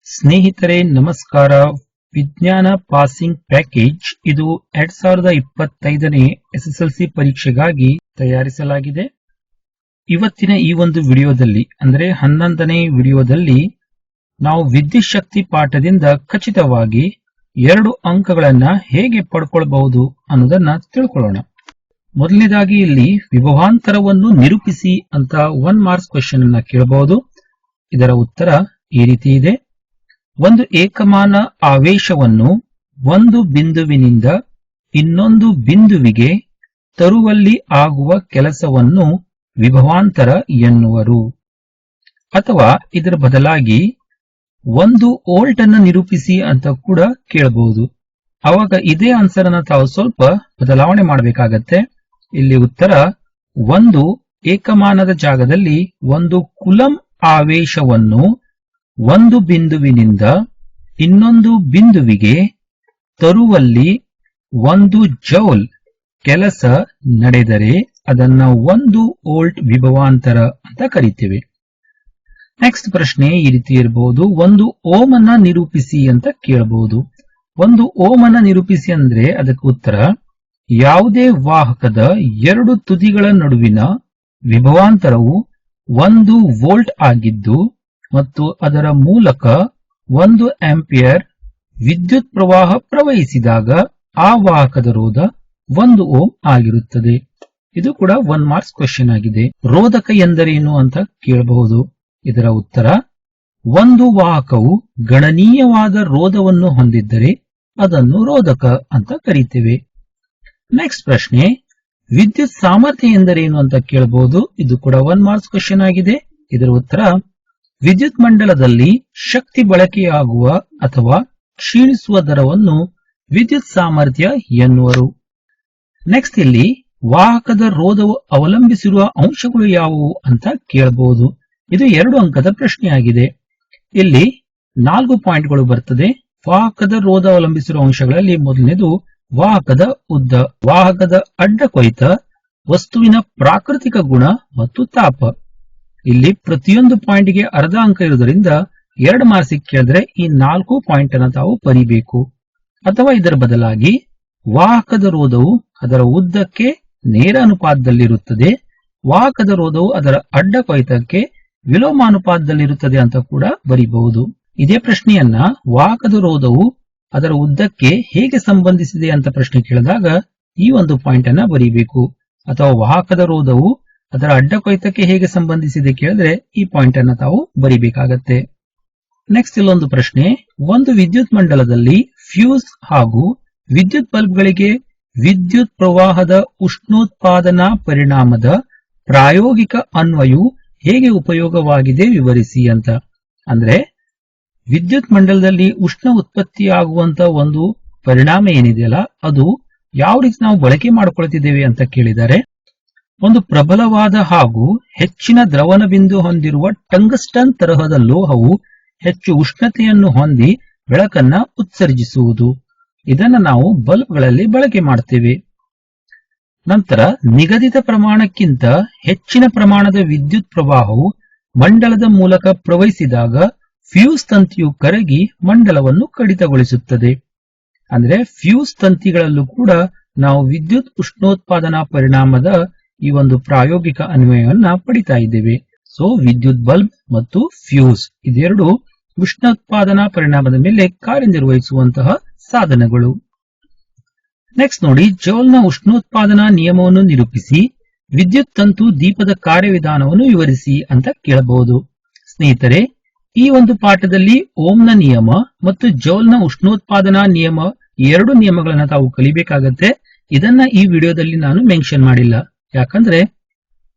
ಸ್ನೇಹಿತರೆ ನಮಸ್ಕಾರ. ವಿಜ್ಞಾನ ಪಾಸಿಂಗ್ ಪ್ಯಾಕೇಜ್ ಇದು 2025ನೇ SSLC ಪರೀಕ್ಷೆಗಾಗಿ ತಯಾರಿಸಲಾಗಿದೆ. ಇವತ್ತಿನ ಈ ಒಂದು ವಿಡಿಯೋದಲ್ಲಿ ಅಂದರೆ 11ನೇ ವಿಡಿಯೋದಲ್ಲಿ ನಾವು ವಿದ್ಯುತ್ ಶಕ್ತಿ ಪಾಠದಿಂದ ಖಚಿತವಾಗಿ 2 ಅಂಕಗಳನ್ನ ಹೇಗೆ ಪಡ್ಕೊಳ್ಬಹುದು ಅನ್ನೋದನ್ನ ತಿಳ್ಕೊಳ್ಳೋಣ. ಮೊದಲನೇದಾಗಿ ಇಲ್ಲಿ ವಿಭವಾಂತರವನ್ನು ನಿರೂಪಿಸಿ ಅಂತ 1 ಮಾರ್ಕ್ಸ್ ಕ್ವೆಶ್ಚನ್ ಅನ್ನ ಕೇಳಬಹುದು. ಇದರ ಉತ್ತರ ಈ ರೀತಿ ಇದೆ. ಒಂದು ಏಕಮಾನ ಆವೇಶವನ್ನು ಒಂದು ಬಿಂದುವಿನಿಂದ ಇನ್ನೊಂದು ಬಿಂದುವಿಗೆ ತರುವಲ್ಲಿ ಆಗುವ ಕೆಲಸವನ್ನು ವಿಭವಾಂತರ ಎನ್ನುವರು. ಅಥವಾ ಇದರ ಬದಲಾಗಿ 1 ವೋಲ್ಟ್ ಅನ್ನು ನಿರೂಪಿಸಿ ಅಂತ ಕೂಡ ಕೇಳಬಹುದು. ಅವಾಗ ಇದೇ ಆನ್ಸರ್ ಅನ್ನು ತಾವು ಸ್ವಲ್ಪ ಬದಲಾವಣೆ ಮಾಡಬೇಕಾಗತ್ತೆ. ಇಲ್ಲಿ ಉತ್ತರ ಒಂದು ಏಕಮಾನದ ಜಾಗದಲ್ಲಿ 1 ಕುಲಂ ಆವೇಶವನ್ನು ಒಂದು ಬಿಂದುವಿನಿಂದ ಇನ್ನೊಂದು ಬಿಂದುವಿಗೆ ತರುವಲ್ಲಿ 1 ಜೌಲ್ ಕೆಲಸ ನಡೆದರೆ ಅದನ್ನ 1 ವೋಲ್ಟ್ ವಿಭವಾಂತರ ಅಂತ ಕರೀತೇವೆ. ನೆಕ್ಸ್ಟ್ ಪ್ರಶ್ನೆ ಈ ರೀತಿ ಇರಬಹುದು. 1 ಓಮ್ ಅನ್ನ ನಿರೂಪಿಸಿ ಅಂತ ಕೇಳಬಹುದು. 1 ಓಮ್ ಅನ್ನ ನಿರೂಪಿಸಿ ಅಂದ್ರೆ ಅದಕ್ಕೆ ಉತ್ತರ ಯಾವುದೇ ವಾಹಕದ 2 ತುದಿಗಳ ನಡುವಿನ ವಿಭವಾಂತರವು 1 ವೋಲ್ಟ್ ಆಗಿದ್ದು ಮತ್ತು ಅದರ ಮೂಲಕ 1 ಆಂಪಿಯರ್ ವಿದ್ಯುತ್ ಪ್ರವಾಹ ಪ್ರವಹಿಸಿದಾಗ ಆ ವಾಹಕದ ರೋಧ 1 ಓಮ್ ಆಗಿರುತ್ತದೆ. ಇದು ಕೂಡ 1 ಮಾರ್ಕ್ಸ್ ಕ್ವೆಶ್ಚನ್ ಆಗಿದೆ. ರೋಧಕ ಎಂದರೇನು ಅಂತ ಕೇಳಬಹುದು. ಇದರ ಉತ್ತರ ಒಂದು ವಾಹಕವು ಗಣನೀಯವಾದ ರೋಧವನ್ನು ಹೊಂದಿದ್ದರೆ ಅದನ್ನು ರೋಧಕ ಅಂತ ಕರೀತೇವೆ. ನೆಕ್ಸ್ಟ್ ಪ್ರಶ್ನೆ ವಿದ್ಯುತ್ ಸಾಮರ್ಥ್ಯ ಎಂದರೇನು ಅಂತ ಕೇಳಬಹುದು. ಇದು ಕೂಡ 1 ಮಾರ್ಕ್ಸ್ ಕ್ವೆಶ್ಚನ್ ಆಗಿದೆ. ಇದರ ಉತ್ತರ ವಿದ್ಯುತ್ ಮಂಡಲದಲ್ಲಿ ಶಕ್ತಿ ಬಳಕೆಯಾಗುವ ಅಥವಾ ಕ್ಷೀಣಿಸುವ ದರವನ್ನು ವಿದ್ಯುತ್ ಸಾಮರ್ಥ್ಯ ಎನ್ನುವರು. ನೆಕ್ಸ್ಟ್ ಇಲ್ಲಿ ವಾಹಕದ ರೋಧವು ಅವಲಂಬಿಸಿರುವ ಅಂಶಗಳು ಯಾವುವು ಅಂತ ಕೇಳಬಹುದು. ಇದು 2 ಅಂಕದ ಪ್ರಶ್ನೆಯಾಗಿದೆ. ಇಲ್ಲಿ 4 ಪಾಯಿಂಟ್ಗಳು ಬರ್ತದೆ. ವಾಹಕದ ರೋಧ ಅವಲಂಬಿಸಿರುವ ಅಂಶಗಳಲ್ಲಿ ಮೊದಲನೇದು ವಾಹಕದ ಉದ್ದ, ವಾಹಕದ ಅಡ್ಡ ಕೊಯ್ತ, ವಸ್ತುವಿನ ಪ್ರಾಕೃತಿಕ ಗುಣ ಮತ್ತು ತಾಪ. ಇಲ್ಲಿ ಪ್ರತಿಯೊಂದು ಪಾಯಿಂಟ್ಗೆ ಅರ್ಧ ಅಂಕ ಇರುವುದರಿಂದ 2 ಮಾರ್ಕ್ಸ್ ಕೇಳಿದ್ರೆ ಈ 4 ಪಾಯಿಂಟ್ ಅನ್ನು ತಾವು ಬರೀಬೇಕು. ಅಥವಾ ಇದರ ಬದಲಾಗಿ ವಾಹಕದ ರೋಧವು ಅದರ ಉದ್ದಕ್ಕೆ ನೇರ ಅನುಪಾತದಲ್ಲಿರುತ್ತದೆ, ವಾಹಕದ ರೋಧವು ಅದರ ಅಡ್ಡ ಕೊಯ್ತಕ್ಕೆ ವಿಲೋಮಾನುಪಾತದಲ್ಲಿರುತ್ತದೆ ಅಂತ ಕೂಡ ಬರೀಬಹುದು. ಇದೇ ಪ್ರಶ್ನೆಯನ್ನ ವಾಹಕದ ರೋಧವು ಅದರ ಉದ್ದಕ್ಕೆ ಹೇಗೆ ಸಂಬಂಧಿಸಿದೆ ಅಂತ ಪ್ರಶ್ನೆ ಕೇಳಿದಾಗ ಈ ಒಂದು ಪಾಯಿಂಟ್ ಅನ್ನ ಬರೀಬೇಕು. ಅಥವಾ ವಾಹಕದ ರೋಧವು ಅದರ ಅಡ್ಡ ಕೊಯ್ತಕ್ಕೆ ಹೇಗೆ ಸಂಬಂಧಿಸಿದೆ ಕೇಳಿದ್ರೆ ಈ ಪಾಯಿಂಟ್ ಅನ್ನ ತಾವು ಬರಿಬೇಕಾಗತ್ತೆ. ನೆಕ್ಸ್ಟ್ ಇಲ್ಲೊಂದು ಪ್ರಶ್ನೆ. ಒಂದು ವಿದ್ಯುತ್ ಮಂಡಲದಲ್ಲಿ ಫ್ಯೂಸ್ ಹಾಗೂ ವಿದ್ಯುತ್ ಬಲ್ಬ್ಗಳಿಗೆ ವಿದ್ಯುತ್ ಪ್ರವಾಹದ ಉಷ್ಣೋತ್ಪಾದನಾ ಪರಿಣಾಮದ ಪ್ರಾಯೋಗಿಕ ಅನ್ವಯವು ಹೇಗೆ ಉಪಯೋಗವಾಗಿದೆ ವಿವರಿಸಿ ಅಂತ. ಅಂದ್ರೆ ವಿದ್ಯುತ್ ಮಂಡಲದಲ್ಲಿ ಉಷ್ಣ ಉತ್ಪತ್ತಿಯಾಗುವಂತ ಒಂದು ಪರಿಣಾಮ ಏನಿದೆಯಲ್ಲ ಅದು ಯಾವ ರೀತಿ ನಾವು ಬಳಕೆ ಮಾಡಿಕೊಳ್ತಿದ್ದೇವೆ ಅಂತ ಕೇಳಿದ್ದಾರೆ. ಒಂದು ಪ್ರಬಲವಾದ ಹಾಗೂ ಹೆಚ್ಚಿನ ದ್ರವಣ ಬಿಂದು ಹೊಂದಿರುವ ಟಂಗಸ್ಟನ್ ತರಹದ ಲೋಹವು ಹೆಚ್ಚು ಉಷ್ಣತೆಯನ್ನು ಹೊಂದಿ ಬೆಳಕನ್ನ ಉತ್ಸರ್ಜಿಸುವುದು. ಇದನ್ನು ನಾವು ಬಲ್ಬ್ಗಳಲ್ಲಿ ಬಳಕೆ ಮಾಡ್ತೇವೆ. ನಂತರ ನಿಗದಿತ ಪ್ರಮಾಣಕ್ಕಿಂತ ಹೆಚ್ಚಿನ ಪ್ರಮಾಣದ ವಿದ್ಯುತ್ ಪ್ರವಾಹವು ಮಂಡಲದ ಮೂಲಕ ಪ್ರವಹಿಸಿದಾಗ ಫ್ಯೂಸ್ ತಂತಿಯು ಕರಗಿ ಮಂಡಲವನ್ನು ಕಡಿತಗೊಳಿಸುತ್ತದೆ. ಅಂದ್ರೆ ಫ್ಯೂಸ್ ತಂತಿಗಳಲ್ಲೂ ಕೂಡ ನಾವು ವಿದ್ಯುತ್ ಉಷ್ಣೋತ್ಪಾದನಾ ಪರಿಣಾಮದ ಈ ಒಂದು ಪ್ರಾಯೋಗಿಕ ಅನ್ವಯವನ್ನ ಪಡಿತಾ ಇದ್ದೇವೆ. ಸೊ ವಿದ್ಯುತ್ ಬಲ್ಬ್ ಮತ್ತು ಫ್ಯೂಸ್ ಇದೆರಡು ಉಷ್ಣೋತ್ಪಾದನಾ ಪರಿಣಾಮದ ಮೇಲೆ ಕಾರ್ಯನಿರ್ವಹಿಸುವಂತಹ ಸಾಧನಗಳು. ನೆಕ್ಸ್ಟ್ ನೋಡಿ, ಜೌಲ್ನ ಉಷ್ಣೋತ್ಪಾದನಾ ನಿಯಮವನ್ನು ನಿರೂಪಿಸಿ ವಿದ್ಯುತ್ ತಂತು ದೀಪದ ಕಾರ್ಯವಿಧಾನವನ್ನು ವಿವರಿಸಿ ಅಂತ ಕೇಳಬಹುದು. ಸ್ನೇಹಿತರೆ, ಈ ಒಂದು ಪಾಠದಲ್ಲಿ ಓಮ್ನ ನಿಯಮ ಮತ್ತು ಜೌಲ್ನ ಉಷ್ಣೋತ್ಪಾದನಾ ನಿಯಮ 2 ನಿಯಮಗಳನ್ನ ತಾವು ಕಲಿಬೇಕಾಗತ್ತೆ. ಇದನ್ನ ಈ ವಿಡಿಯೋದಲ್ಲಿ ನಾನು ಮೆನ್ಷನ್ ಮಾಡಿಲ್ಲ. ಯಾಕಂದ್ರೆ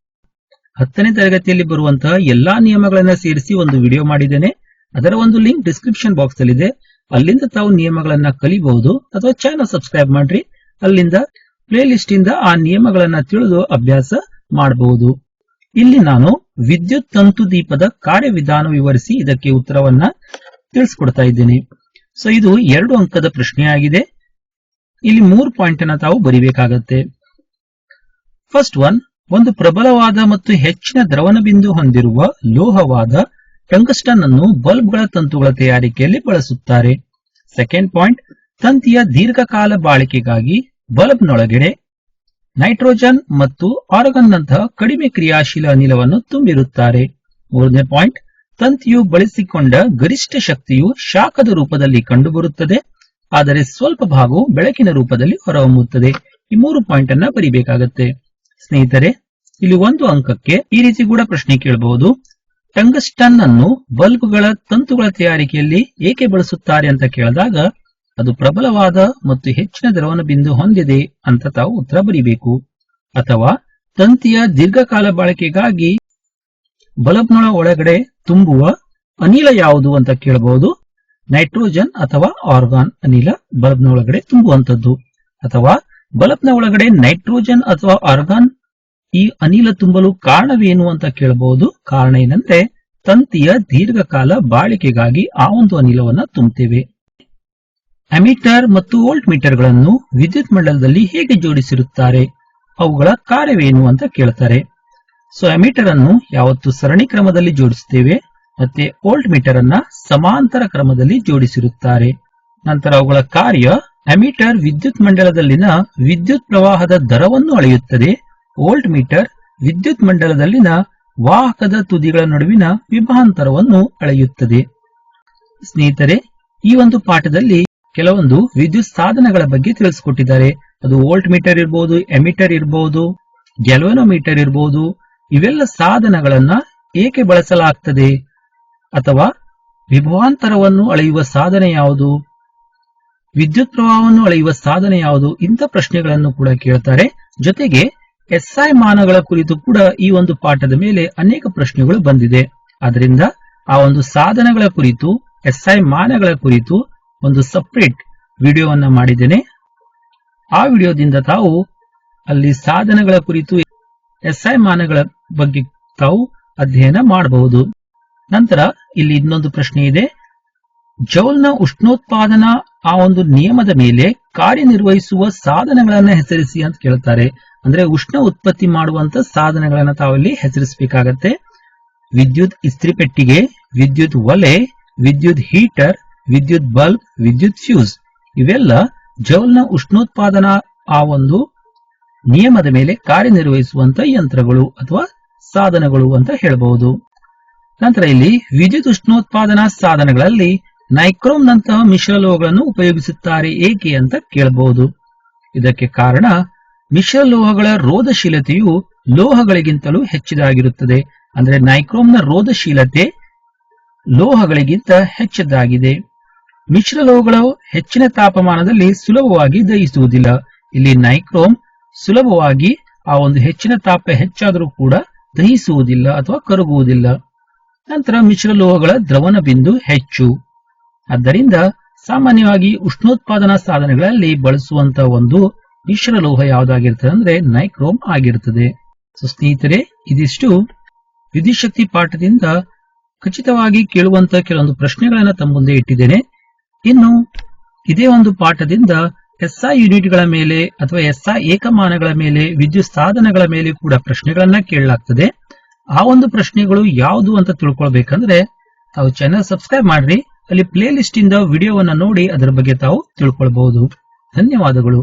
10ನೇ ತರಗತಿಯಲ್ಲಿ ಬರುವಂತಹ ಎಲ್ಲಾ ನಿಯಮಗಳನ್ನ ಸೇರಿಸಿ ಒಂದು ವಿಡಿಯೋ ಮಾಡಿದ್ದೇನೆ. ಅದರ ಒಂದು ಲಿಂಕ್ ಡಿಸ್ಕ್ರಿಪ್ಷನ್ ಬಾಕ್ಸ್ ಅಲ್ಲಿ ಇದೆ. ಅಲ್ಲಿಂದ ತಾವು ನಿಯಮಗಳನ್ನ ಕಲಿಬಹುದು. ಅಥವಾ ಚಾನಲ್ ಸಬ್ಸ್ಕ್ರೈಬ್ ಮಾಡ್ರಿ, ಅಲ್ಲಿಂದ ಪ್ಲೇ ಲಿಸ್ಟ್ ಇಂದ ಆ ನಿಯಮಗಳನ್ನ ತಿಳಿದು ಅಭ್ಯಾಸ ಮಾಡಬಹುದು. ಇಲ್ಲಿ ನಾನು ವಿದ್ಯುತ್ ತಂತು ದೀಪದ ಕಾರ್ಯವಿಧಾನ ವಿವರಿಸಿ ಇದಕ್ಕೆ ಉತ್ತರವನ್ನ ತಿಳಿಸ್ಕೊಡ್ತಾ ಇದ್ದೇನೆ. ಸೊ ಇದು 2 ಅಂಕದ ಪ್ರಶ್ನೆಯಾಗಿದೆ. ಇಲ್ಲಿ 3 ಪಾಯಿಂಟ್ ಅನ್ನ ತಾವು ಬರಿಬೇಕಾಗತ್ತೆ. ಫಸ್ಟ್ ಒನ್, ಒಂದು ಪ್ರಬಲವಾದ ಮತ್ತು ಹೆಚ್ಚಿನ ದ್ರವಣ ಬಿಂದು ಹೊಂದಿರುವ ಲೋಹವಾದ ಟಂಗಸ್ಟನ್ ಅನ್ನು ಬಲ್ಬ್ಗಳ ತಂತುಗಳ ತಯಾರಿಕೆಯಲ್ಲಿ ಬಳಸುತ್ತಾರೆ. ಸೆಕೆಂಡ್ ಪಾಯಿಂಟ್, ತಂತಿಯ ದೀರ್ಘಕಾಲ ಬಾಳಿಕೆಗಾಗಿ ಬಲ್ಬ್ನೊಳಗಡೆ ನೈಟ್ರೋಜನ್ ಮತ್ತು ಆರ್ಗಾನ್ ನಂತಹ ಕಡಿಮೆ ಕ್ರಿಯಾಶೀಲ ಅನಿಲವನ್ನು ತುಂಬಿರುತ್ತಾರೆ. ಮೂರನೇ ಪಾಯಿಂಟ್, ತಂತಿಯು ಬಳಸಿಕೊಂಡ ಗರಿಷ್ಠ ಶಕ್ತಿಯು ಶಾಖದ ರೂಪದಲ್ಲಿ ಕಂಡುಬರುತ್ತದೆ, ಆದರೆ ಸ್ವಲ್ಪ ಭಾಗವು ಬೆಳಕಿನ ರೂಪದಲ್ಲಿ ಹೊರಹೊಮ್ಮುತ್ತದೆ. ಈ 3 ಪಾಯಿಂಟ್ ಅನ್ನ ಬರಿಬೇಕಾಗತ್ತೆ. ಸ್ನೇಹಿತರೆ, ಇಲ್ಲಿ ಒಂದು ಅಂಕಕ್ಕೆ ಈ ರೀತಿ ಕೂಡ ಪ್ರಶ್ನೆ ಕೇಳಬಹುದು. ಟಂಗಸ್ಟನ್ ಅನ್ನು ಬಲ್ಬ್ಗಳ ತಂತುಗಳ ತಯಾರಿಕೆಯಲ್ಲಿ ಏಕೆ ಬಳಸುತ್ತಾರೆ ಅಂತ ಕೇಳಿದಾಗ ಅದು ಪ್ರಬಲವಾದ ಮತ್ತು ಹೆಚ್ಚಿನ ದ್ರವಣ ಬಿಂದು ಹೊಂದಿದೆ ಅಂತ ತಾವು ಉತ್ತರ ಬರೀಬೇಕು. ಅಥವಾ ತಂತಿಯ ದೀರ್ಘಕಾಲ ಬಳಕೆಗಾಗಿ ಬಲ್ಬ್ನ ಒಳಗಡೆ ತುಂಬುವ ಅನಿಲ ಯಾವುದು ಅಂತ ಕೇಳಬಹುದು. ನೈಟ್ರೋಜನ್ ಅಥವಾ ಆರ್ಗಾನ್ ಅನಿಲ ಬಲ್ಬ್ನ ಒಳಗಡೆ ತುಂಬುವಂತದ್ದು. ಅಥವಾ ಬಲ್ಬ್ನ ಒಳಗಡೆ ನೈಟ್ರೋಜನ್ ಅಥವಾ ಆರ್ಗಾನ್ ಈ ಅನಿಲ ತುಂಬಲು ಕಾರಣವೇನು ಅಂತ ಕೇಳಬಹುದು. ಕಾರಣ ಏನಂದ್ರೆ ತಂತಿಯ ದೀರ್ಘಕಾಲ ಬಾಳಿಕೆಗಾಗಿ ಆ ಒಂದು ಅನಿಲವನ್ನ ತುಂಬುತ್ತೇವೆ. ಅಮೀಟರ್ ಮತ್ತು ವೋಲ್ಟ್ ಮೀಟರ್ ಗಳನ್ನು ವಿದ್ಯುತ್ ಮಂಡಲದಲ್ಲಿ ಹೇಗೆ ಜೋಡಿಸಿರುತ್ತಾರೆ, ಅವುಗಳ ಕಾರ್ಯವೇನು ಅಂತ ಕೇಳ್ತಾರೆ. ಸೊ ಅಮೀಟರ್ ಅನ್ನು ಯಾವತ್ತು ಸರಣಿ ಕ್ರಮದಲ್ಲಿ ಜೋಡಿಸುತ್ತೇವೆ, ಮತ್ತೆ ವೋಲ್ಟ್ ಮೀಟರ್ ಅನ್ನ ಸಮಾಂತರ ಕ್ರಮದಲ್ಲಿ ಜೋಡಿಸಿರುತ್ತಾರೆ. ನಂತರ ಅವುಗಳ ಕಾರ್ಯ, ಅಮೀಟರ್ ವಿದ್ಯುತ್ ಮಂಡಲದಲ್ಲಿನ ವಿದ್ಯುತ್ ಪ್ರವಾಹದ ದರವನ್ನು ಅಳೆಯುತ್ತದೆ. ವೋಲ್ಟ್ ಮೀಟರ್ ವಿದ್ಯುತ್ ಮಂಡಲದಲ್ಲಿನ ವಾಹಕದ ತುದಿಗಳ ನಡುವಿನ ವಿಭಾಂತರವನ್ನು ಅಳೆಯುತ್ತದೆ. ಸ್ನೇಹಿತರೆ, ಈ ಒಂದು ಪಾಠದಲ್ಲಿ ಕೆಲವೊಂದು ವಿದ್ಯುತ್ ಸಾಧನಗಳ ಬಗ್ಗೆ ತಿಳಿಸಿಕೊಟ್ಟಿದ್ದಾರೆ. ಅದು ವೋಲ್ಟ್ ಮೀಟರ್ ಇರಬಹುದು, ಎಮಿಟರ್ ಇರಬಹುದು, ಗ್ಯಾಲ್ವನೋಮೀಟರ್ ಇರಬಹುದು. ಇವೆಲ್ಲ ಸಾಧನಗಳನ್ನ ಏಕೆ ಬಳಸಲಾಗ್ತದೆ, ಅಥವಾ ವಿಭವಾಂತರವನ್ನು ಅಳೆಯುವ ಸಾಧನ ಯಾವುದು, ವಿದ್ಯುತ್ ಪ್ರವಾಹವನ್ನು ಅಳೆಯುವ ಸಾಧನ ಯಾವುದು, ಇಂಥ ಪ್ರಶ್ನೆಗಳನ್ನು ಕೂಡ ಕೇಳ್ತಾರೆ. ಜೊತೆಗೆ ಎಸ್ಐ ಮಾನಗಳ ಕುರಿತು ಕೂಡ ಈ ಒಂದು ಪಾಠದ ಮೇಲೆ ಅನೇಕ ಪ್ರಶ್ನೆಗಳು ಬಂದಿದೆ. ಅದರಿಂದ ಆ ಒಂದು ಸಾಧನಗಳ ಕುರಿತು, ಎಸ್ಐ ಮಾನಗಳ ಕುರಿತು ಒಂದು ಸಪರೇಟ್ ವಿಡಿಯೋವನ್ನ ಮಾಡಿದ್ದೇನೆ. ಆ ವಿಡಿಯೋದಿಂದ ತಾವು ಅಲ್ಲಿ ಸಾಧನಗಳ ಕುರಿತು, ಎಸ್ಐ ಮಾನಗಳ ಬಗ್ಗೆ ತಾವು ಅಧ್ಯಯನ ಮಾಡಬಹುದು. ನಂತರ ಇಲ್ಲಿ ಇನ್ನೊಂದು ಪ್ರಶ್ನೆ ಇದೆ. ಜೌಲ್ನ ಉಷ್ಣೋತ್ಪಾದನಾ ಆ ಒಂದು ನಿಯಮದ ಮೇಲೆ ಕಾರ್ಯನಿರ್ವಹಿಸುವ ಸಾಧನಗಳನ್ನ ಹೆಸರಿಸಿ ಅಂತ ಕೇಳ್ತಾರೆ. ಅಂದ್ರೆ ಉಷ್ಣ ಉತ್ಪತ್ತಿ ಮಾಡುವಂತ ಸಾಧನಗಳನ್ನ ತಾವಲ್ಲಿ ಹೆಸರಿಸಬೇಕಾಗತ್ತೆ. ವಿದ್ಯುತ್ ಇಸ್ತ್ರಿ ಪೆಟ್ಟಿಗೆ, ವಿದ್ಯುತ್ ಒಲೆ, ವಿದ್ಯುತ್ ಹೀಟರ್, ವಿದ್ಯುತ್ ಬಲ್ಬ್, ವಿದ್ಯುತ್ ಫ್ಯೂಸ್, ಇವೆಲ್ಲ ಜೌಲ್ನ ಉಷ್ಣೋತ್ಪಾದನಾ ಆ ಒಂದು ನಿಯಮದ ಮೇಲೆ ಕಾರ್ಯನಿರ್ವಹಿಸುವಂತ ಯಂತ್ರಗಳು ಅಥವಾ ಸಾಧನಗಳು ಅಂತ ಹೇಳಬಹುದು. ನಂತರ ಇಲ್ಲಿ ವಿದ್ಯುತ್ ಉಷ್ಣೋತ್ಪಾದನಾ ಸಾಧನಗಳಲ್ಲಿ ನೈಕ್ರೋಮ್ ನಂತಹ ಮಿಶ್ರಲೋಹಗಳನ್ನು ಉಪಯೋಗಿಸುತ್ತಾರೆ ಏಕೆ ಅಂತ ಕೇಳಬಹುದು. ಇದಕ್ಕೆ ಕಾರಣ, ಮಿಶ್ರಲೋಹಗಳ ರೋಧಶೀಲತೆಯು ಲೋಹಗಳಿಗಿಂತಲೂ ಹೆಚ್ಚಿದಾಗಿರುತ್ತದೆ. ಅಂದ್ರೆ ನೈಕ್ರೋಮ್ನ ರೋಧಶೀಲತೆ ಲೋಹಗಳಿಗಿಂತ ಹೆಚ್ಚದಾಗಿದೆ. ಮಿಶ್ರಲೋಹಗಳು ಹೆಚ್ಚಿನ ತಾಪಮಾನದಲ್ಲಿ ಸುಲಭವಾಗಿ ದಹಿಸುವುದಿಲ್ಲ. ಇಲ್ಲಿ ನೈಕ್ರೋಮ್ ಸುಲಭವಾಗಿ ಆ ಒಂದು ಹೆಚ್ಚಿನ ತಾಪ ಹೆಚ್ಚಾದರೂ ಕೂಡ ದಹಿಸುವುದಿಲ್ಲ ಅಥವಾ ಕರಗುವುದಿಲ್ಲ. ನಂತರ ಮಿಶ್ರಲೋಹಗಳ ದ್ರವಣ ಬಿಂದು ಹೆಚ್ಚು. ಆದ್ದರಿಂದ ಸಾಮಾನ್ಯವಾಗಿ ಉಷ್ಣೋತ್ಪಾದನಾ ಸಾಧನಗಳಲ್ಲಿ ಬಳಸುವಂತ ಒಂದು ಮಿಶ್ರಲೋಹ ಯಾವುದಾಗಿರ್ತದೆ ಅಂದ್ರೆ ನೈಕ್ರೋಮ್ ಆಗಿರ್ತದೆ. ಸೊ ಸ್ನೇಹಿತರೆ, ಇದಿಷ್ಟು ವಿದ್ಯುತ್ ಶಕ್ತಿ ಪಾಠದಿಂದ ಖಚಿತವಾಗಿ ಕೇಳುವಂತ ಕೆಲವೊಂದು ಪ್ರಶ್ನೆಗಳನ್ನ ತಮ್ಮ ಮುಂದೆ ಇಟ್ಟಿದ್ದೇನೆ. ಇನ್ನು ಇದೇ ಒಂದು ಪಾಠದಿಂದ ಎಸ್ಐ ಯೂನಿಟ್ಗಳ ಮೇಲೆ ಅಥವಾ ಎಸ್ಐ ಏಕಮಾನಗಳ ಮೇಲೆ, ವಿದ್ಯುತ್ ಸಾಧನಗಳ ಮೇಲೆ ಕೂಡ ಪ್ರಶ್ನೆಗಳನ್ನ ಕೇಳಲಾಗ್ತದೆ. ಆ ಒಂದು ಪ್ರಶ್ನೆಗಳು ಯಾವುದು ಅಂತ ತಿಳ್ಕೊಳ್ಬೇಕಂದ್ರೆ ತಾವು ಚಾನೆಲ್ ಸಬ್ಸ್ಕ್ರೈಬ್ ಮಾಡ್ರಿ. ಅಲ್ಲಿ ಪ್ಲೇ ಲಿಸ್ಟ್ ಇಂದ ವಿಡಿಯೋವನ್ನ ನೋಡಿ ಅದರ ಬಗ್ಗೆ ತಾವು ತಿಳ್ಕೊಳ್ಬಹುದು. ಧನ್ಯವಾದಗಳು.